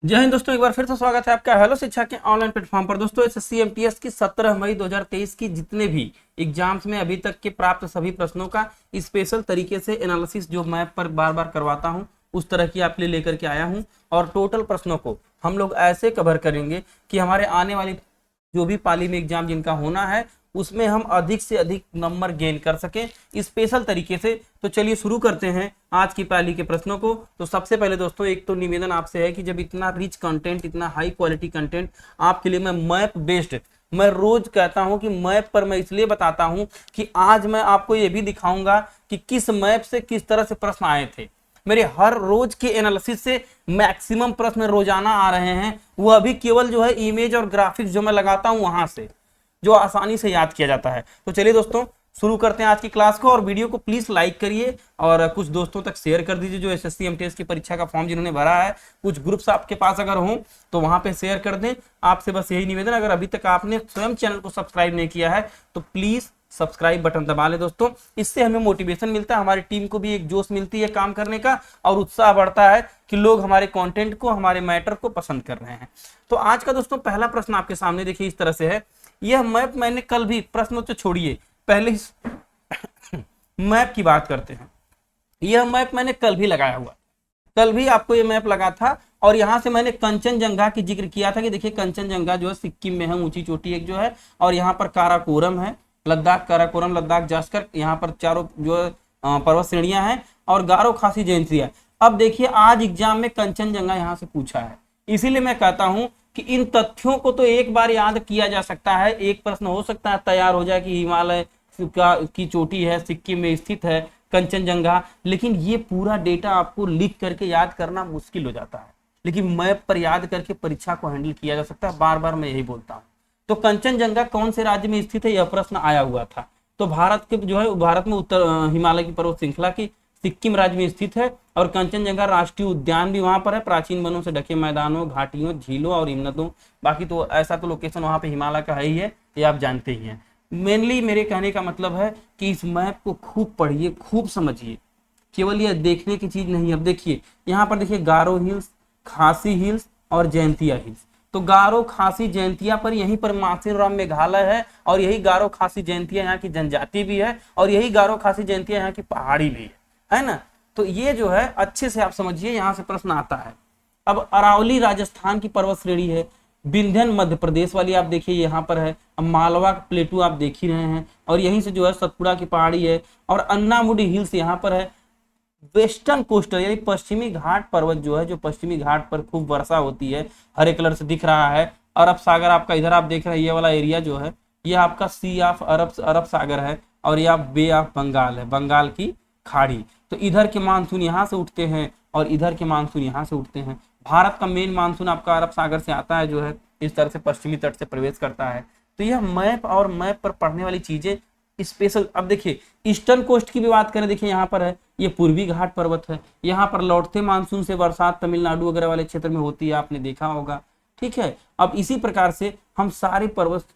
जय हिंद दोस्तों, एक बार फिर से स्वागत है आपका हेलो शिक्षा के ऑनलाइन प्लेटफॉर्म पर। दोस्तों एसएससी एमटीएस की 17 मई 2023 की जितने भी एग्जाम्स में अभी तक के प्राप्त सभी प्रश्नों का स्पेशल तरीके से एनालिसिस जो मैं पर बार बार करवाता हूं, उस तरह की आपके लिए लेकर के आया हूं। और टोटल प्रश्नों को हम लोग ऐसे कवर करेंगे कि हमारे आने वाली जो भी पाली में एग्जाम जिनका होना है उसमें हम अधिक से अधिक नंबर गेन कर सकें स्पेशल तरीके से। तो चलिए शुरू करते हैं आज की पाली के प्रश्नों को। तो सबसे पहले दोस्तों एक तो निवेदन आपसे है कि जब इतना रिच कंटेंट, इतना हाई क्वालिटी कंटेंट आपके लिए मैं मैप बेस्ड, मैं रोज कहता हूं कि मैप पर मैं इसलिए बताता हूं कि आज मैं आपको ये भी दिखाऊंगा कि किस मैप से किस तरह से प्रश्न आए थे। मेरे हर रोज के एनालिसिस से मैक्सिमम प्रश्न रोजाना आ रहे हैं, वह भी केवल जो है इमेज और ग्राफिक्स जो मैं लगाता हूं वहां से, जो आसानी से याद किया जाता है। तो चलिए दोस्तों शुरू करते हैं आज की क्लास को। और वीडियो को प्लीज लाइक करिए और कुछ दोस्तों तक शेयर कर दीजिए जो एसएससी एमटीएस की परीक्षा का फॉर्म जिन्होंने भरा है। कुछ ग्रुप्स आपके पास अगर हो तो वहां पे शेयर कर दें। आपसे बस यही निवेदन, अगर अभी तक आपने स्वयं चैनल को सब्सक्राइब नहीं किया है तो प्लीज सब्सक्राइब बटन दबा लें दोस्तों। इससे हमें मोटिवेशन मिलता है, हमारी टीम को भी एक जोश मिलती है काम करने का और उत्साह बढ़ता है कि लोग हमारे कंटेंट को, हमारे मैटर को पसंद कर रहे हैं। तो आज का दोस्तों पहला प्रश्न आपके सामने देखिए इस तरह से है। यह मैप मैंने कल भी, प्रश्न तो छोड़िए, पहले मैप की बात करते हैं। यह मैप मैंने कल भी लगाया हुआ, कल भी आपको ये मैप लगा था और यहां से मैंने कंचनजंगा की जिक्र किया था कि देखिए कंचनजंगा जो है सिक्किम में है, ऊंची चोटी एक जो है, और यहाँ पर काराकोरम है, लद्दाख, काराकोरम, लद्दाख, जास्कर, यहाँ पर चारों जो है पर्वत श्रेणियां हैं और गारो खासी जयंती है। अब देखिए आज एग्जाम में कंचनजंगा यहाँ से पूछा है, इसीलिए मैं कहता हूं कि इन तथ्यों को तो एक बार याद किया जा सकता है। एक प्रश्न हो सकता है तैयार हो जाए कि हिमालय की चोटी है, सिक्किम में स्थित है कंचनजंगा, लेकिन ये पूरा डेटा आपको लिख करके याद करना मुश्किल हो जाता है। लेकिन मैप पर याद करके परीक्षा को हैंडल किया जा सकता है, बार बार मैं यही बोलता हूँ। तो कंचनजंगा कौन से राज्य में स्थित है, यह प्रश्न आया हुआ था। तो भारत के जो है, भारत में उत्तर हिमालय की पर्वत श्रृंखला की सिक्किम राज्य में स्थित है और कंचनजंगा राष्ट्रीय उद्यान भी वहां पर है, प्राचीन वनों से ढके मैदानों, घाटियों, झीलों और हिमनदों। बाकी तो ऐसा तो लोकेशन वहां पे हिमालय का है ही है, ये आप जानते ही हैं। मेनली मेरे कहने का मतलब है कि इस मैप को खूब पढ़िए, खूब समझिए, केवल ये देखने की चीज नहीं। अब देखिए यहाँ पर देखिए गारो हिल्स, खासी हिल्स और जयंतिया हिल्स। तो गारो, खासी, जयंतिया पर यहीं पर माथेरान मेघालय है और यही गारो, खासी, जयंतिया यहाँ की जनजाति भी है और यही गारो, खासी, जयंतिया यहाँ की पहाड़ी भी है ना। तो ये जो है अच्छे से आप समझिए, यहाँ से प्रश्न आता है। अब अरावली राजस्थान की पर्वत श्रेणी है, विंध्यन मध्य प्रदेश वाली आप देखिए यहाँ पर है, अब मालवा प्लेटू आप देख ही रहे हैं और यहीं से जो है सतपुड़ा की पहाड़ी है और अन्नामुडी हिल्स यहाँ पर है। वेस्टर्न कोस्टल यानी पश्चिमी घाट पर्वत जो है, जो पश्चिमी घाट पर खूब वर्षा होती है, हरे कलर से दिख रहा है। अरब सागर आपका इधर आप देख रहे हैं, ये वाला एरिया जो है ये आपका सी ऑफ अरब सागर है और ये आप बे ऑफ बंगाल है, बंगाल की खाड़ी। तो इधर के मानसून यहाँ से उठते हैं और इधर के मानसून यहाँ से उठते हैं। भारत का मेन मानसून आपका अरब सागर से आता है, जो है इस तरह से पश्चिमी तट से प्रवेश करता है। तो यह मैप और मैप पर पढ़ने वाली चीजें स्पेशल। अब देखिए ईस्टर्न कोस्ट की भी बात करें, देखिए यहाँ पर है, ये पूर्वी घाट पर्वत है, यहाँ पर लौटते मानसून से बरसात तमिलनाडु वगैरह वाले क्षेत्र में होती है, आपने देखा होगा। ठीक है, अब इसी प्रकार से हम सारे पर्वत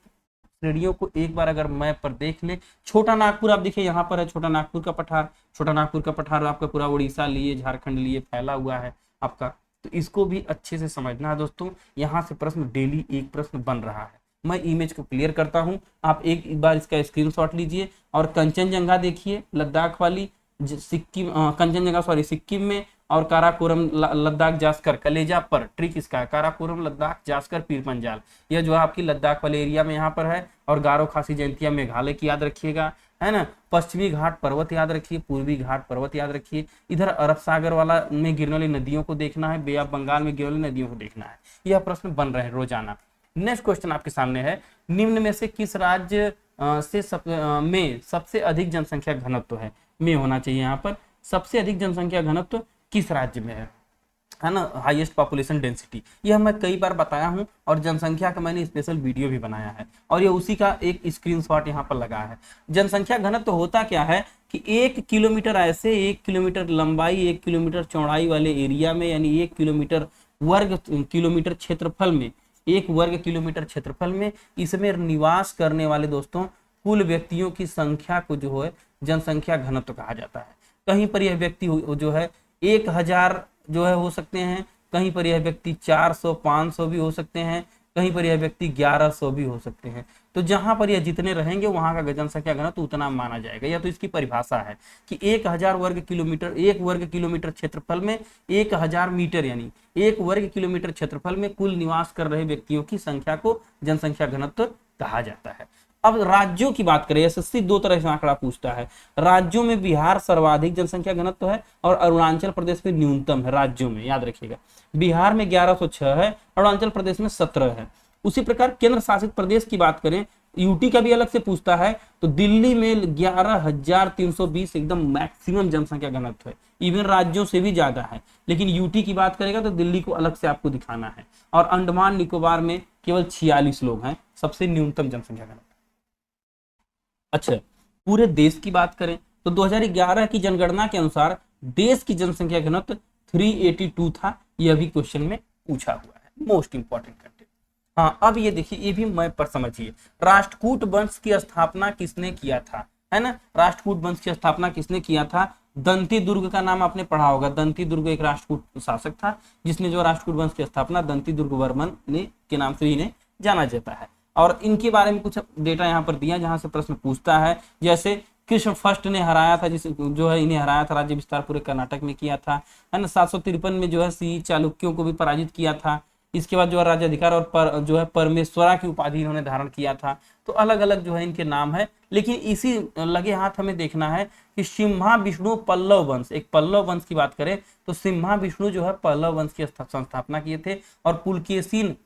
श्रेणियों को एक बार अगर मैप पर देख लें। छोटा नागपुर आप देखिए यहाँ पर है, छोटा नागपुर का पठार, छोटा नागपुर का पठार आपका पूरा उड़ीसा लिए, झारखंड लिए फैला हुआ है आपका। तो इसको भी अच्छे से समझना है दोस्तों, यहाँ से प्रश्न डेली एक प्रश्न बन रहा है। मैं इमेज को क्लियर करता हूं, आप एक बार इसका स्क्रीनशॉट लीजिए और कंचनजंगा देखिए, लद्दाख वाली, सिक्किम, कंचनजंगा सॉरी सिक्किम में, और काराकोरम लद्दाख जास्कर, कलेजा पर ट्रिक इसका है, काराकोरम लद्दाख जास्कर पीर पंजाल, यह जो है आपकी लद्दाख वाले एरिया में यहाँ पर है। और गारो, खासी, जयंतिया मेघालय की याद रखिएगा, है ना। पश्चिमी घाट पर्वत याद रखिए, पूर्वी घाट पर्वत याद रखिए। इधर अरब सागर वाला में गिरने वाली नदियों को देखना है, बे ऑफ बंगाल में गिरने वाली नदियों को देखना है। यह प्रश्न बन रहे हैं रोजाना। नेक्स्ट क्वेश्चन आपके सामने है, निम्न में से किस राज्य में सबसे अधिक जनसंख्या घनत्व है, में होना चाहिए यहाँ पर, सबसे अधिक जनसंख्या घनत्व किस राज्य में है ना, हाईएस्ट पॉपुलेशन डेंसिटी। यह मैं कई बार बताया हूं और जनसंख्या का मैंने स्पेशल वीडियो भी बनाया है और ये उसी का एक स्क्रीनशॉट यहाँ पर लगा है। जनसंख्या घनत्व होता क्या है कि 1 किलोमीटर ऐसे, 1 किलोमीटर लंबाई, 1 किलोमीटर चौड़ाई वाले एरिया में, यानी 1 किलोमीटर वर्ग किलोमीटर क्षेत्रफल में, 1 वर्ग किलोमीटर क्षेत्रफल में इसमें निवास करने वाले दोस्तों कुल व्यक्तियों की संख्या को जो है जनसंख्या घनत्व कहा जाता है। कहीं पर यह व्यक्ति जो है 1000 जो है हो सकते हैं, कहीं पर यह व्यक्ति 400 500 भी हो सकते हैं, कहीं पर यह व्यक्ति 1100 भी हो सकते हैं। तो जहां पर यह जितने रहेंगे वहां का जनसंख्या घनत्व उतना माना जाएगा। यह तो इसकी परिभाषा है कि 1000 वर्ग किलोमीटर, 1 वर्ग किलोमीटर क्षेत्रफल में 1000 मीटर, यानी 1 वर्ग किलोमीटर क्षेत्रफल में कुल निवास कर रहे व्यक्तियों की संख्या को जनसंख्या घनत्व कहा जाता है। अब राज्यों की बात करें, एसएससी दो तरह से आंकड़ा पूछता है। राज्यों में बिहार सर्वाधिक जनसंख्या घनत्व है और अरुणाचल प्रदेश में न्यूनतम है। राज्यों में याद रखिएगा, बिहार में 1106 है, अरुणाचल प्रदेश में 17 है। उसी प्रकार केंद्र शासित प्रदेश की बात करें, यूटी का भी अलग से पूछता है, तो दिल्ली में 11,320 एकदम मैक्सिमम जनसंख्या घनत्व है, इवन राज्यों से भी ज्यादा है। लेकिन यूटी की बात करेगा तो दिल्ली को अलग से आपको दिखाना है। और अंडमान निकोबार में केवल 46 लोग हैं, सबसे न्यूनतम जनसंख्या घनत्व। अच्छा, पूरे देश की बात करें तो 2011 की जनगणना के अनुसार देश की जनसंख्या घनत्व 382 था। यह भी क्वेश्चन में पूछा हुआ है, मोस्ट इंपॉर्टेंट कंटेंट। हाँ, अब ये देखिए, ये भी मैप पर समझिए। राष्ट्रकूट वंश की स्थापना किसने किया था, है ना? राष्ट्रकूट वंश की स्थापना किसने किया था? दंती दुर्ग का नाम आपने पढ़ा होगा। दंती दुर्ग एक राष्ट्रकूट शासक था जिसने जो राष्ट्रकूट वंश की स्थापना दंती दुर्ग वर्मन ने के नाम से इन्हें जाना जाता है। और इनके बारे में कुछ डेटा यहाँ पर दिया जहां से प्रश्न पूछता है, जैसे कृष्ण फर्स्ट ने हराया था, जिस जो है इन्हें हराया था, राज्य विस्तार पूरे कर्नाटक में किया था, है ना? 753 में जो है सी चालुक्यों को भी पराजित किया था। इसके बाद जो है राज्याधिकार और जो है परमेश्वरा की उपाधि इन्होंने धारण किया था। तो अलग अलग जो है इनके नाम है, लेकिन इसी लगे हाथ हमें देखना है कि सिम्हा विष्णु पल्लव वंश, एक पल्लव वंश की बात करें तो सिम्हा विष्णु जो है पल्लव वंश की संस्थापना किए थे। और पुलकेशिन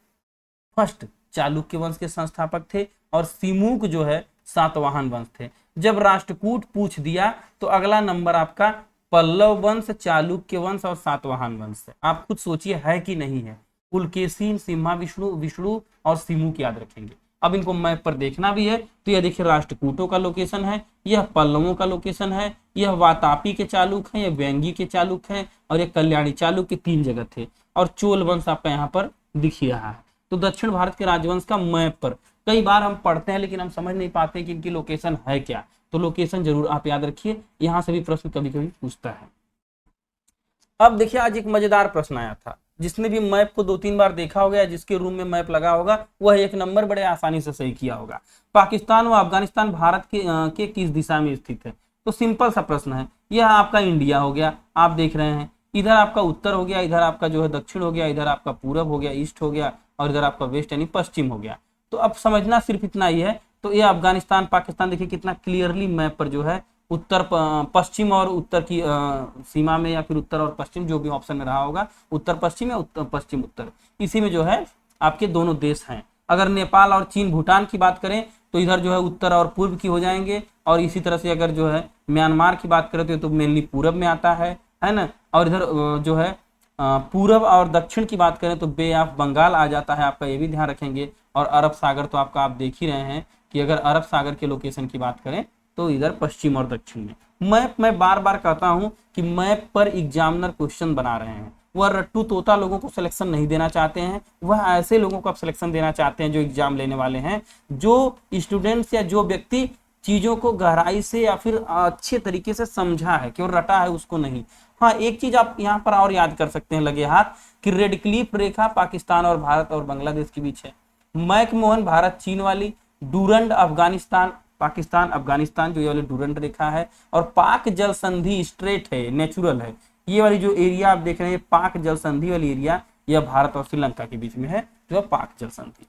फर्स्ट चालुक्य वंश के संस्थापक थे। और सिमुक जो है सातवाहन वंश थे। जब राष्ट्रकूट पूछ दिया तो अगला नंबर आपका पल्लव वंश, चालुक्य वंश और सातवाहन वंश है। आप खुद सोचिए है कि नहीं है। पुलकेशिन, सिम्हा विष्णु और सिमुक याद रखेंगे। अब इनको मैप पर देखना भी है तो यह देखिए, राष्ट्रकूटों का लोकेशन है, यह पल्लवों का लोकेशन है, यह वातापी के चालुक है, यह वेंगी के चालुक है और यह कल्याणी चालुक के 3 जगह थे। और चोल वंश आपका यहाँ पर दिख ही रहा है। तो दक्षिण भारत के राजवंश का मैप पर कई बार हम पढ़ते हैं लेकिन हम समझ नहीं पाते कि इनकी लोकेशन है क्या। तो लोकेशन जरूर आप याद रखिए, यहां से भी प्रश्न कभी कभी पूछता है। अब देखिए, आज एक मजेदार प्रश्न आया था। जिसने भी मैप को 2-3 बार देखा होगा, जिसके रूम में मैप लगा होगा, वह 1 नंबर बड़े आसानी से सही किया होगा। पाकिस्तान व अफगानिस्तान भारत के किस दिशा में स्थित है? तो सिंपल सा प्रश्न है। यह आपका इंडिया हो गया, आप देख रहे हैं, इधर आपका उत्तर हो गया, इधर आपका जो है दक्षिण हो गया, इधर आपका पूरब हो गया, ईस्ट हो गया, और इधर आपका वेस्ट यानी पश्चिम हो गया। तो अब समझना सिर्फ इतना ही है। तो ये अफगानिस्तान पाकिस्तान देखिए कितना क्लियरली मैप पर जो है उत्तर पश्चिम और उत्तर की सीमा में, या फिर उत्तर और पश्चिम जो भी ऑप्शन में रहा होगा, उत्तर पश्चिम या उत्तर पश्चिम उत्तर, इसी में जो है आपके दोनों देश हैं। अगर नेपाल और चीन भूटान की बात करें तो इधर जो है उत्तर और पूर्व की हो जाएंगे। और इसी तरह से अगर जो है म्यांमार की बात करें तो मेनली पूरब में आता है ना। और इधर जो है पूरब और दक्षिण की बात करें तो बे ऑफ बंगाल आ जाता है आपका, ये भी ध्यान रखेंगे। और अरब सागर तो आपका आप देख ही रहे हैं कि अगर अरब सागर के लोकेशन की बात करें तो इधर पश्चिम और दक्षिण में। मैप मैं बार बार कहता हूं कि मैप पर एग्जामिनर क्वेश्चन बना रहे हैं, वह रट्टू तोता लोगों को सिलेक्शन नहीं देना चाहते हैं, वह ऐसे लोगों को आप सिलेक्शन देना चाहते हैं जो एग्जाम लेने वाले हैं, जो स्टूडेंट्स या जो व्यक्ति चीजों को गहराई से या फिर अच्छे तरीके से समझा है, केवल रटा है उसको नहीं। हाँ, एक चीज आप यहाँ पर और याद कर सकते हैं लगे हाथ कि रेड क्लिफ रेखा पाकिस्तान और भारत और बांग्लादेश के बीच है। मैकमोहन भारत चीन वाली, डूरंड अफगानिस्तान पाकिस्तान अफगानिस्तान जो ये वाली डूरंड रेखा है। और पाक जल संधि स्ट्रेट है, नेचुरल है। ये वाली जो एरिया आप देख रहे हैं पाक जल संधि वाली एरिया, यह भारत और श्रीलंका के बीच में है, जो है पाक जल संधि।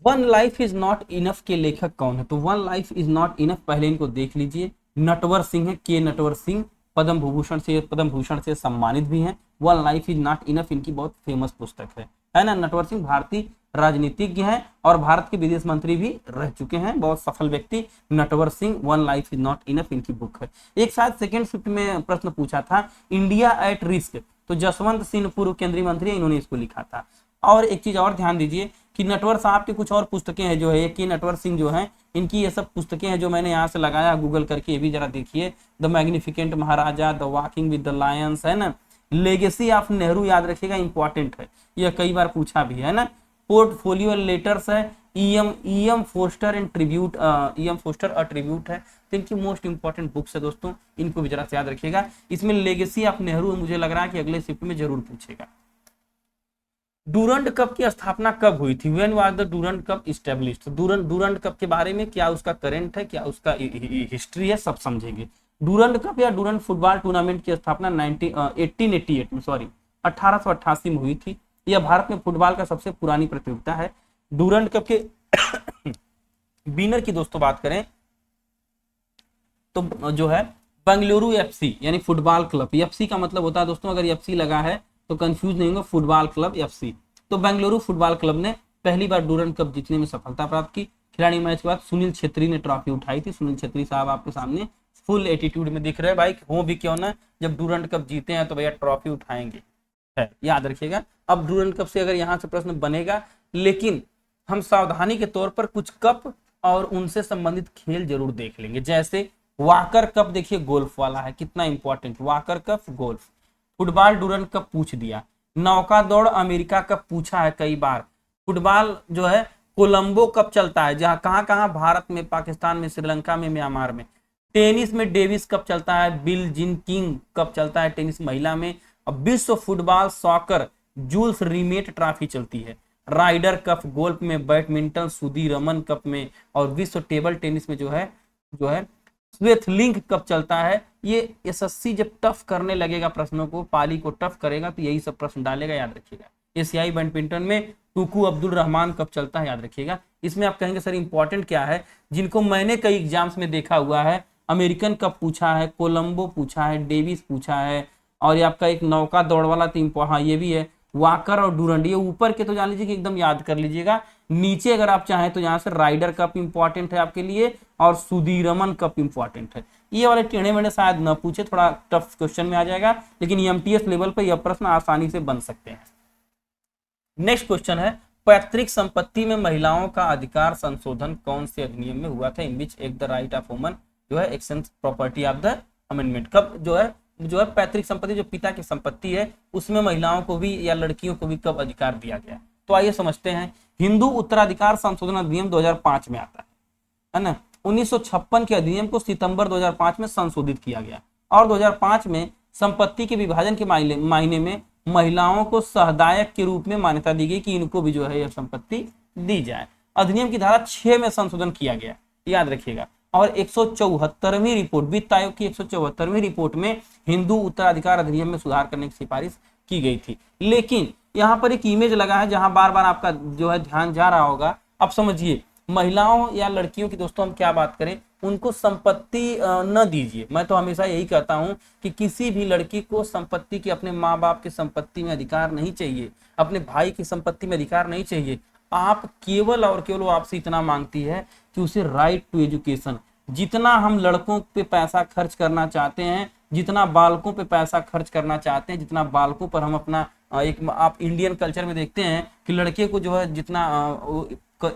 One life is not enough के लेखक कौन है? तो one life is not enough पहले इनको देख लीजिए। नटवर सिंह है, के नटवर सिंह, पद्म भूषण से सम्मानित भी हैं। One life is not enough इनकी बहुत फेमस पुस्तक है ना। नटवर सिंह भारतीय राजनीतिज्ञ हैं और भारत के विदेश मंत्री भी रह चुके हैं, बहुत सफल व्यक्ति Natwar Singh. One life is not enough इनकी बुक है। एक साथ सेकंड शिफ्ट में प्रश्न पूछा था, इंडिया एट रिस्क, तो जसवंत सिंह पूर्व केंद्रीय मंत्री, इन्होंने इसको लिखा था। और एक चीज और ध्यान दीजिए कि नटवर साहब की कुछ और पुस्तकें हैं जो है कि नटवर सिंह जो है इनकी ये सब पुस्तकें हैं जो मैंने यहाँ से लगाया गूगल करके, ये भी जरा देखिए। The magnificent Maharaja, the walking with the Lions, है ना। लेगेसी ऑफ नेहरू याद रखिएगा, इंपॉर्टेंट है, यह कई बार पूछा भी है ना। पोर्टफोलियो लेटर्स है, E M Forster and tribute, E M Forster a tribute है। तो इनकी मोस्ट इंपॉर्टेंट बुक्स है दोस्तों, इनको भी जरा से याद रखिएगा। इसमें लेगेसी ऑफ नेहरू मुझे लग रहा है कि अगले शिफ्ट में जरूर पूछेगा। डूरंड कप की स्थापना कब हुई थी? When was the Durand cup established? Durand cup के बारे में क्या उसका करंट है, क्या उसका हिस्ट्री है, सब समझेंगे। डूरंड कप या डूरंड फुटबॉल टूर्नामेंट की स्थापना 1888 में, सॉरी 1888 में हुई थी। यह भारत में फुटबॉल का सबसे पुरानी प्रतियोगिता है। डूरंड कप के विनर की दोस्तों बात करें तो जो है बेंगलुरु एफसी यानी फुटबॉल क्लब। एफसी का मतलब होता है दोस्तों, अगर एफसी लगा है तो कंफ्यूज नहीं होगा, फुटबॉल क्लब एफसी। तो बेंगलुरु फुटबॉल क्लब ने पहली बार डूरंड कप जीतने में सफलता प्राप्त की। खिलाड़ी मैच के बाद सुनील छेत्री ने ट्रॉफी उठाई थी। सुनील छेत्री साहब आपके सामने फुल एटीट्यूड में दिख रहे हैं भाई, हो भी क्यों ना, जब डूरंड कप जीते हैं तो भैया ट्रॉफी उठाएंगे, है याद रखिएगा। अब डूरंड कप से अगर यहाँ से प्रश्न बनेगा, लेकिन हम सावधानी के तौर पर कुछ कप और उनसे संबंधित खेल जरूर देख लेंगे। जैसे वाकर कप, देखिए गोल्फ वाला है, कितना important, walker cup golf. Football Durand cup पूछ दिया। नौका दौड़ अमेरिका कप पूछा है कई बार। फुटबॉल जो है कोलंबो कप चलता है, जहां कहां कहां, भारत में, पाकिस्तान में, श्रीलंका में, म्यांमार में। टेनिस में डेविस कप चलता है, बिल जिन किंग कप चलता है टेनिस महिला में। अब विश्व football soccer Jules Rimet trophy चलती है। राइडर कप गोल्फ में, बैडमिंटन सुदीरमन कप में, और विश्व टेबल टेनिस में जो है स्वेथलिंग कप चलता है। ये एसएससी जब टफ करने लगेगा प्रश्नों को, पाली को टफ करेगा तो यही सब प्रश्न डालेगा, याद रखिएगा। एशियाई बैडमिंटन में टूकू अब्दुल रहमान कप चलता है, याद रखिएगा। इसमें आप कहेंगे सर इंपॉर्टेंट क्या है, जिनको मैंने कई एग्जाम्स में देखा हुआ है, अमेरिकन कप पूछा है, कोलंबो पूछा है, डेविस पूछा है, और ये आपका एक नौका दौड़ वाला तो हाँ ये भी है, वाकर और डूरंड। ये ऊपर के तो जान लीजिए कि एकदम याद कर लीजिएगा। नीचे अगर आप चाहें तो यहाँ से राइडर कप इंपॉर्टेंट है आपके लिए, और सुदीरमन कप इंपॉर्टेंट है। ये वाले टेढ़े मेढ़े शायद न पूछे, थोड़ा टफ क्वेश्चन में आ जाएगा, लेकिन एमटीएस लेवल पर यह प्रश्न आसानी से बन सकते हैं। नेक्स्ट क्वेश्चन है, पैतृक संपत्ति में महिलाओं का अधिकार संशोधन कौन से अधिनियम में हुआ था? In which act the right of women जो है exchange property of the amendment. कब जो है पैतृक संपत्ति, जो पिता की संपत्ति है, उसमें महिलाओं को भी या लड़कियों को भी कब अधिकार दिया गया? तो आइए समझते हैं। हिंदू उत्तराधिकार संशोधन अधिनियम 2005 में आता है ना। 1956 के अधिनियम को सितंबर 2005 में संशोधित किया गया, और 2005 में संपत्ति के विभाजन के मायने में महिलाओं को सहदायक के रूप में मान्यता दी गई कि इनको भी जो है यह संपत्ति दी जाए। अधिनियम की धारा 6 में संशोधन किया गया, याद रखिएगा। और 174वीं रिपोर्ट, वित्त आयोग की 174वीं रिपोर्ट में हिंदू उत्तराधिकार अधिनियम में सुधार करने की सिफारिश की गई थी। लेकिन यहाँ पर एक इमेज लगा है जहां बार बार आपका जो है ध्यान जा रहा होगा। अब समझिए, महिलाओं या लड़कियों की दोस्तों हम क्या बात करें, उनको संपत्ति न दीजिए। मैं तो हमेशा यही कहता हूं कि किसी भी लड़की को संपत्ति की, अपने माँ बाप की संपत्ति में अधिकार नहीं चाहिए, अपने भाई की संपत्ति में अधिकार नहीं चाहिए। आप केवल और केवल आपसे इतना मांगती है कि उसे राइट टू एजुकेशन। जितना हम लड़कों पे पैसा खर्च करना चाहते हैं, जितना बालकों पे पैसा खर्च करना चाहते हैं, जितना बालकों पर हम अपना एक, आप इंडियन कल्चर में देखते हैं कि लड़के को जो है जितना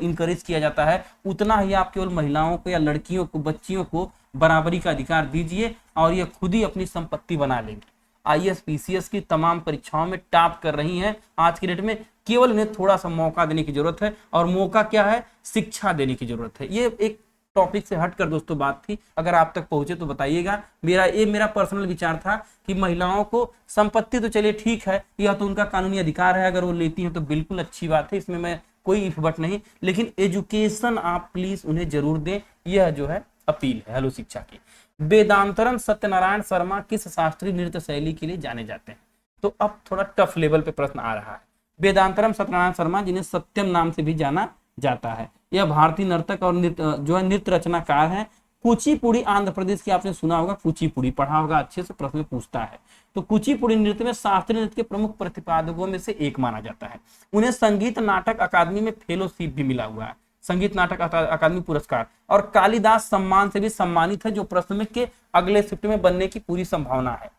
इंकरेज किया जाता है, उतना ही आप केवल महिलाओं को या लड़कियों को, बच्चियों को बराबरी का अधिकार दीजिए, और ये खुद ही अपनी संपत्ति बना लेंगे। आईएएस पीसीएस की तमाम परीक्षाओं में टॉप कर रही हैं आज की डेट में। केवल इन्हें थोड़ा सा मौका देने की जरूरत है, और मौका क्या है, शिक्षा देने की जरूरत है। ये एक टॉपिक से हटकर दोस्तों बात थी, अगर आप तक पहुंचे तो बताइएगा। मेरा पर्सनल विचार था कि महिलाओं को संपत्ति तो चलिए ठीक है, यह तो उनका कानूनी अधिकार है, अगर वो लेती हैं तो बिल्कुल अच्छी बात है, इसमें मैं कोई इफ बट नहीं, लेकिन एजुकेशन आप प्लीज उन्हें जरूर दें, यह जो है अपील है हेलो शिक्षा की। वेदांतरम सत्यनारायण शर्मा किस शास्त्रीय नृत्य शैली के लिए जाने जाते हैं? तो अब थोड़ा टफ लेवल पे प्रश्न आ रहा है। वेदांतरम सत्यनारायण शर्मा, जिन्हें सत्यम नाम से भी जाना जाता है, यह भारतीय नर्तक और नृत्य रचनाकार है। कुचिपुड़ी आंध्र प्रदेश की, आपने सुना होगा, कुचिपुड़ी पढ़ा होगा अच्छे से, प्रश्न पूछता है। तो कुचिपुड़ी नृत्य में शास्त्रीय नृत्य के प्रमुख प्रतिपादकों में से एक माना जाता है। उन्हें संगीत नाटक अकादमी में फेलोशिप भी मिला हुआ है, संगीत नाटक अकादमी पुरस्कार, और कालिदास सम्मान से भी सम्मानित है, जो प्रश्न में के अगले शिफ्ट में बनने की पूरी संभावना है।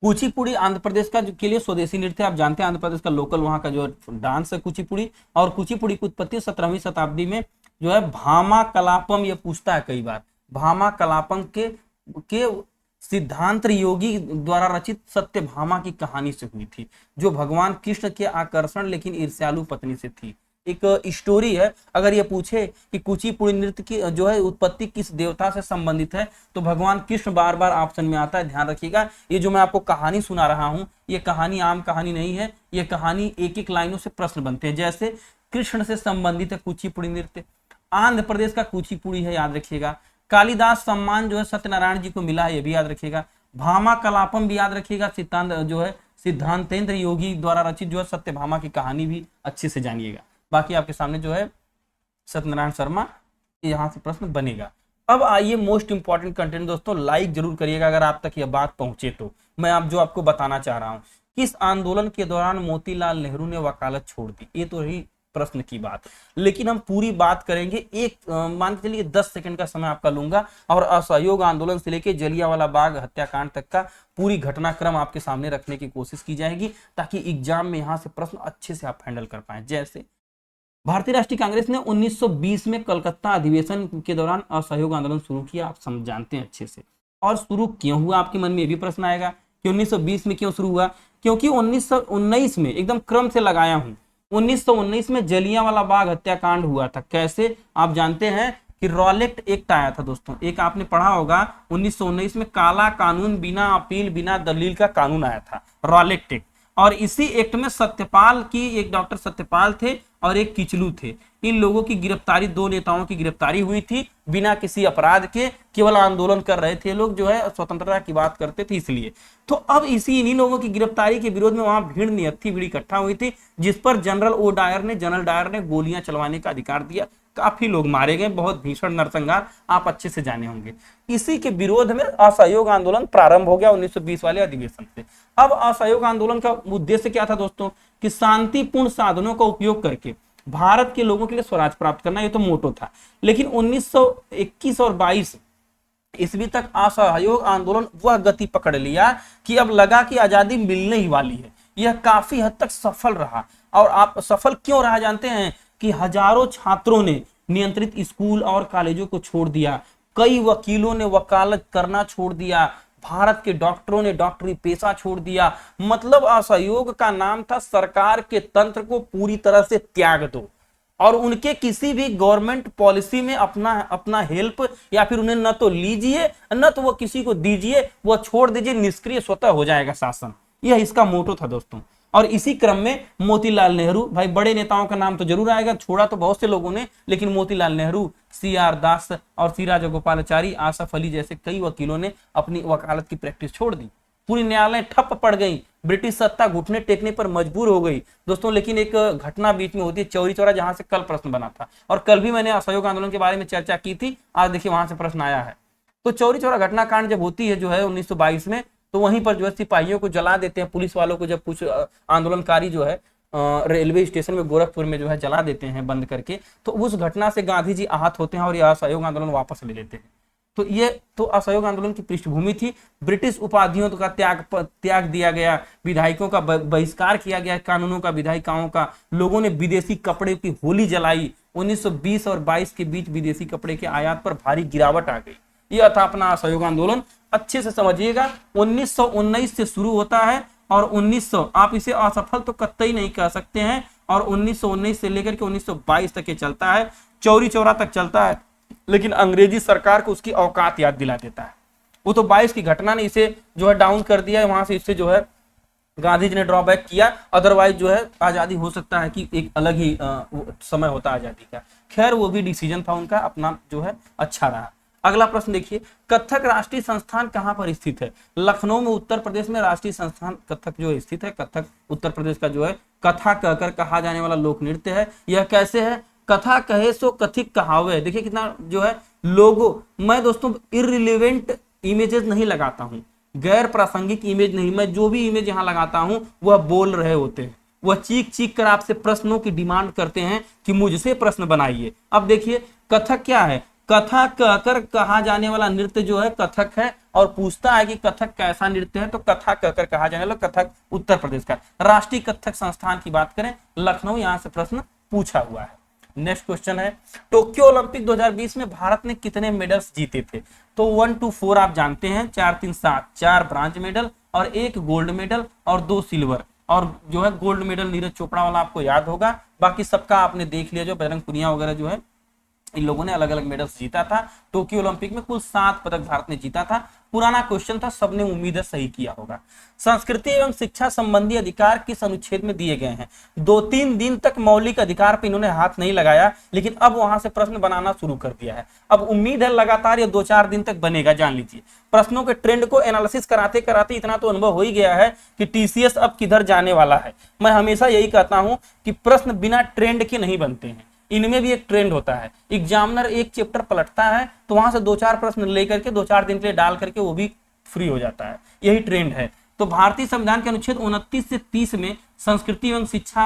कुचिपुड़ी आंध्र प्रदेश का के लिए स्वदेशी नृत्य, आप जानते हैं आंध्र प्रदेश का लोकल वहां का जो डांस है कुचिपुड़ी। और कुचिपुड़ी की उत्पत्ति 17वीं शताब्दी में जो है भामा कलापम, ये पूछता है कई बार, भामा कलापम के सिद्धांत योगी द्वारा रचित सत्यभामा की कहानी से हुई थी, जो भगवान कृष्ण के आकर्षण लेकिन ईर्ष्यालु पत्नी से थी। एक स्टोरी है। अगर ये पूछे कि कुचिपुड़ी नृत्य की जो है उत्पत्ति किस देवता से संबंधित है, तो भगवान कृष्ण बार बार ऑप्शन में आता है, ध्यान रखिएगा। ये जो मैं आपको कहानी सुना रहा हूँ, ये कहानी आम कहानी नहीं है, ये कहानी एक एक लाइनों से प्रश्न बनते हैं। जैसे कृष्ण से संबंधित है कुचिपुड़ी नृत्य, आंध्र प्रदेश का कुचिपुड़ी है, याद रखिएगा। कालिदास सम्मान जो है सत्यनारायण जी को मिला है, ये भी याद रखिएगा। भामा कलापम भी याद रखिएगा, सिद्धांत जो है सिद्धांतेंद्र योगी द्वारा रचित जो है सत्यभामा की कहानी भी अच्छे से जानिएगा। बाकी आपके सामने जो है सत्यनारायण शर्मा, यहाँ से प्रश्न बनेगा। अब आइए मोस्ट इंपॉर्टेंट कंटेंट दोस्तों, लाइक जरूर करिएगा अगर आप तक यह बात पहुंचे तो। मैं आप जो आपको बताना चाह रहा हूँ, किस आंदोलन के दौरान मोतीलाल नेहरू ने वकालत छोड़ दी, ये तो रही प्रश्न की बात, लेकिन हम पूरी बात करेंगे। एक मान के चलिए 10 सेकंड का समय आपका लूंगा और असहयोग आंदोलन से लेके जलियांवाला बाग हत्याकांड तक का पूरी घटनाक्रम आपके सामने रखने की कोशिश की जाएगी, ताकि एग्जाम में यहाँ से प्रश्न अच्छे से आप हैंडल कर पाए। जैसे भारतीय राष्ट्रीय कांग्रेस ने 1920 में कलकत्ता अधिवेशन के दौरान असहयोग आंदोलन शुरू किया, आप समझ जानते हैं अच्छे से। और शुरू क्यों हुआ, आपके मन में ये भी प्रश्न आएगा कि 1920 में क्यों शुरू हुआ। क्योंकि 1919 में, एकदम क्रम से लगाया हूं, 1919 में जलियांवाला बाग हत्याकांड हुआ था। कैसे, आप जानते हैं कि रॉलेट एक्ट आया था दोस्तों, एक आपने पढ़ा होगा 1919 में, काला कानून, बिना अपील बिना दलील का कानून आया था, रॉलेट एक्ट। और इसी एक्ट में सत्यपाल की, एक डॉक्टर सत्यपाल थे और एक किचलू थे, इन लोगों की गिरफ्तारी, दो नेताओं की गिरफ्तारी हुई थी बिना किसी अपराध के, केवल आंदोलन कर रहे थे लोग, जो है स्वतंत्रता की बात करते थे इसलिए। तो अब इन्हीं लोगों की गिरफ्तारी के विरोध में वहां भीड़ नियत्थी भीड़ इकट्ठा हुई थी, जिस पर जनरल डायर ने गोलियां चलवाने का अधिकार दिया। काफी लोग मारे गए, बहुत भीषण नरसंहार, आप अच्छे से जाने होंगे। इसी के विरोध में असहयोग आंदोलन प्रारंभ हो गया 1920 वाले अधिवेशन से। अब असहयोग आंदोलन का उद्देश्य क्या था दोस्तों, कि शांतिपूर्ण साधनों का उपयोग करके भारत के लोगों के लिए स्वराज प्राप्त करना, ये तो मोटो था। लेकिन 1921 और 22 ईस्वी तक असहयोग आंदोलन वह गति पकड़ लिया कि अब लगा कि आजादी मिलने ही वाली है। यह काफी हद तक सफल रहा। और आप सफल क्यों रहा जानते हैं, कि हजारों छात्रों ने नियंत्रित स्कूल और कॉलेजों को छोड़ दिया, कई वकीलों ने वकालत करना छोड़ दिया, भारत के डॉक्टरों ने डॉक्टरी पेशा छोड़ दिया। मतलब असहयोग का नाम था सरकार के तंत्र को पूरी तरह से त्याग दो, और उनके किसी भी गवर्नमेंट पॉलिसी में अपना हेल्प या फिर उन्हें न तो लीजिए न तो वो किसी को दीजिए, वो छोड़ दीजिए, निष्क्रिय स्वतः हो जाएगा शासन। यह इसका मोटो था दोस्तों। और इसी क्रम में मोतीलाल नेहरू, भाई बड़े नेताओं का नाम तो जरूर आएगा, छोड़ा तो बहुत से लोगों ने, लेकिन मोतीलाल नेहरू, CR दास और सी राजगोपालाचारी, आसफ अली जैसे कई वकीलों ने अपनी वकालत की प्रैक्टिस छोड़ दी। पूरी न्यायालय ठप पड़ गई, ब्रिटिश सत्ता घुटने टेकने पर मजबूर हो गई दोस्तों। लेकिन एक घटना बीच में होती है, चौरी चौरा, जहां से कल प्रश्न बना था, और कल भी मैंने असहयोग आंदोलन के बारे में चर्चा की थी, आज देखिए वहां से प्रश्न आया है। तो चौरी चौरा घटनाकांड जब होती है जो है 1922 में, तो वहीं पर जो है सिपाहियों को जला देते हैं, पुलिस वालों को, जब कुछ आंदोलनकारी जो है रेलवे स्टेशन में गोरखपुर में जो है जला देते हैं बंद करके। तो उस घटना से गांधी जी आहत होते हैं और यह असहयोग आंदोलन वापस ले लेते हैं। तो ये तो असहयोग आंदोलन की पृष्ठभूमि थी। ब्रिटिश उपाधियों का त्याग दिया गया, विधायकों का बहिष्कार किया गया, कानूनों का, विधायिकाओं का, लोगों ने विदेशी कपड़े की होली जलाई। 1920 और 22 के बीच विदेशी कपड़े के आयात पर भारी गिरावट आ गई। यह था अपना असहयोग आंदोलन। अच्छे से समझिएगा, 1919 से शुरू होता है और 1900, आप इसे असफल तो कतई नहीं कह सकते हैं, और 1919 से लेकर के 1922 तक ये चलता है, चौरी चौरा तक चलता है। लेकिन अंग्रेजी सरकार को उसकी औकात याद दिला देता है। वो तो 22 की घटना ने इसे जो है डाउन कर दिया है, वहां से इससे जो है गांधी जी ने ड्रॉबैक किया। अदरवाइज जो है आजादी हो सकता है कि एक अलग ही समय होता आजादी का। खैर वो भी डिसीजन था उनका, अपना जो है अच्छा रहा। अगला प्रश्न देखिए, कथक राष्ट्रीय संस्थान कहां पर स्थित है। लखनऊ में, उत्तर प्रदेश में राष्ट्रीय संस्थान कथक जो स्थित है। कथक उत्तर प्रदेश का जो है कथा कहकर कहा जाने वाला लोक नृत्य है। यह कैसे है, कथा कहे सो कथिक कहावे। देखिए कितना जो है लोगो, मैं दोस्तों इररिलेवेंट इमेजेस नहीं लगाता हूं, गैर प्रासंगिक इमेज नहीं, मैं जो भी इमेज यहाँ लगाता हूं वह बोल रहे होते हैं, वह चीख चीख कर आपसे प्रश्नों की डिमांड करते हैं कि मुझसे प्रश्न बनाइए। अब देखिए कथक क्या है, कथा कहकर कहा जाने वाला नृत्य जो है कथक है, और पूछता है कि कथक कैसा नृत्य है, तो कथा कहकर कहा जाने वाला कथक उत्तर प्रदेश का। राष्ट्रीय कथक संस्थान की बात करें, लखनऊ, यहां से प्रश्न पूछा हुआ है। नेक्स्ट क्वेश्चन है, टोक्यो ओलंपिक 2020 में भारत ने कितने मेडल्स जीते थे? तो 1 to 4 आप जानते हैं, 4 3 7, 4 ब्रांज मेडल और 1 गोल्ड मेडल और 2 सिल्वर, और जो है गोल्ड मेडल नीरज चोपड़ा वाला आपको याद होगा, बाकी सबका आपने देख लिया, जो बजरंग पुनिया वगैरह जो है इन लोगों ने अलग अलग मेडल्स जीता था। टोक्यो ओलंपिक में कुल 7 पदक भारत ने जीता था। पुराना क्वेश्चन था, सबने उम्मीद है सही किया होगा। संस्कृति एवं शिक्षा संबंधी अधिकार किस अनुच्छेद में दिए गए हैं? 2-3 दिन तक मौलिक अधिकार पे इन्होंने हाथ नहीं लगाया, लेकिन अब वहां से प्रश्न बनाना शुरू कर दिया है। अब उम्मीद है लगातार ये 2-4 दिन तक बनेगा, जान लीजिए। प्रश्नों के ट्रेंड को एनालिसिस कराते कराते इतना तो अनुभव हो ही गया है कि टीसीएस अब किधर जाने वाला है। मैं हमेशा यही कहता हूं कि प्रश्न बिना ट्रेंड के नहीं बनते हैं, इनमें भी एक ट्रेंड होता है। एग्जामिनर एक चैप्टर पलटता है तो वहां से 2-4 प्रश्न लेकर के 2-4 दिन के लिए डाल करके वो भी फ्री हो जाता है, यही ट्रेंड है। तो भारतीय संविधान के अनुच्छेद 29 से 30 में संस्कृति एवं शिक्षा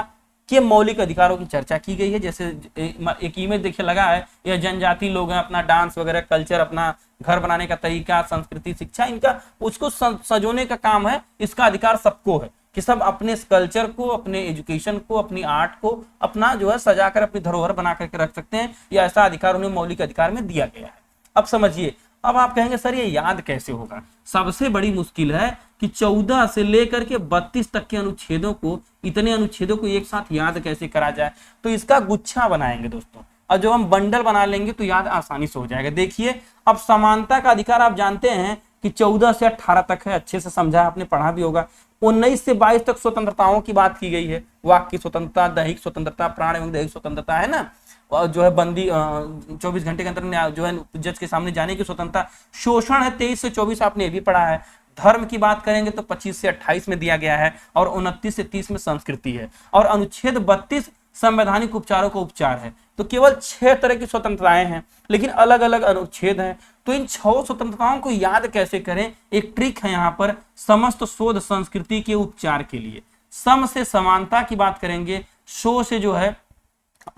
के मौलिक अधिकारों की चर्चा की गई है। जैसे एक इमेज देखिए लगा है, यह जनजाति लोग हैं, अपना डांस वगैरह कल्चर, अपना घर बनाने का तरीका, संस्कृति शिक्षा, इनका उसको संजोने का काम है। इसका अधिकार सबको है कि सब अपने कल्चर को, अपने एजुकेशन को, अपनी आर्ट को अपना जो है सजाकर अपनी धरोहर बना करके रख सकते हैं। यह ऐसा अधिकार उन्हें मौलिक अधिकार में दिया गया है। अब समझिए, अब आप कहेंगे सर ये याद कैसे होगा? सबसे बड़ी मुश्किल है कि 14 से लेकर के 32 तक के अनुच्छेदों को, इतने अनुच्छेदों को एक साथ याद कैसे करा जाए? तो इसका गुच्छा बनाएंगे दोस्तों, और जब हम बंडल बना लेंगे तो याद आसानी से हो जाएगा। देखिए, अब समानता का अधिकार आप जानते हैं कि 14 से 18 तक है, अच्छे से समझा, आपने पढ़ा भी होगा। 19 से 22 तक स्वतंत्रताओं की बात की गई है, वाक की स्वतंत्रता, दैहिक स्वतंत्रता, प्राण एवं दैहिक स्वतंत्रता है ना, और जो है बंदी 24 घंटे के अंदर जो है जज के सामने जाने की स्वतंत्रता। शोषण है 23 से 24, आपने ये भी पढ़ा है। धर्म की बात करेंगे तो 25 से 28 में दिया गया है, और 29 से 30 में संस्कृति है, और अनुच्छेद 32 संवैधानिक उपचारों का उपचार है। तो केवल 6 तरह की स्वतंत्रताएं हैं, लेकिन अलग अलग अनुच्छेद हैं। तो इन 6 स्वतंत्रताओं को याद कैसे करें? एक ट्रिक है यहाँ पर, समस्त शोध संस्कृति के उपचार के लिए। सम से समानता की बात करेंगे, शो से जो है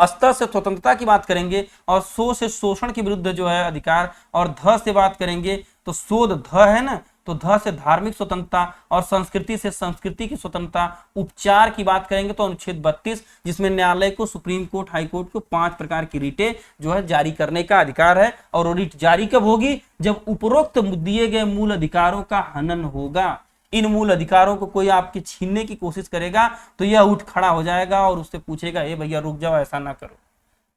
स्तर से स्वतंत्रता की बात करेंगे, और शो से शोषण के विरुद्ध जो है अधिकार, और ध से बात करेंगे तो शोध ध है ना, तो ध से धार्मिक स्वतंत्रता, और संस्कृति से संस्कृति की स्वतंत्रता। उपचार की बात करेंगे तो अनुच्छेद 32, जिसमें न्यायालय को, सुप्रीम कोर्ट, हाई कोर्ट को 5 प्रकार की रीटें जो है जारी करने का अधिकार है। और रीट जारी कब होगी? जब उपरोक्त दिए गए मूल अधिकारों का हनन होगा। इन मूल अधिकारों को कोई आपके छीनने की कोशिश करेगा तो यह उठ खड़ा हो जाएगा और उससे पूछेगा, ए भैया रुक जाओ, ऐसा ना करो।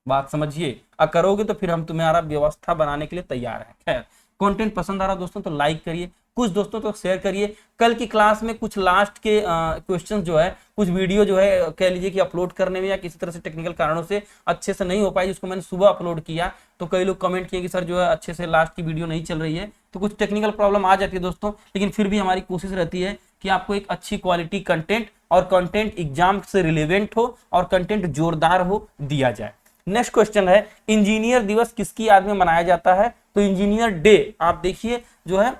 बात समझिए, करोगे तो फिर हम तुम्हारा व्यवस्था बनाने के लिए तैयार हैं। खैर, कंटेंट पसंद आ रहा दोस्तों तो लाइक करिए, कुछ दोस्तों तो शेयर करिए। कल की क्लास में कुछ लास्ट के क्वेश्चन जो है, कुछ वीडियो जो है कह लीजिए कि अपलोड करने में या किसी तरह से टेक्निकल कारणों से अच्छे से नहीं हो पाई, जिसको मैंने सुबह अपलोड किया तो कई लोग कमेंट किए कि सर जो है अच्छे से लास्ट की वीडियो नहीं चल रही है। तो कुछ टेक्निकल प्रॉब्लम आ जाती है दोस्तों, लेकिन फिर भी हमारी कोशिश रहती है कि आपको एक अच्छी क्वालिटी कंटेंट, और कंटेंट एग्जाम से रिलेवेंट हो और कंटेंट जोरदार हो, दिया जाए। नेक्स्ट क्वेश्चन है, इंजीनियर दिवस किसकी याद में मनाया जाता है? तो इंजीनियर डे, आप देखिए जो है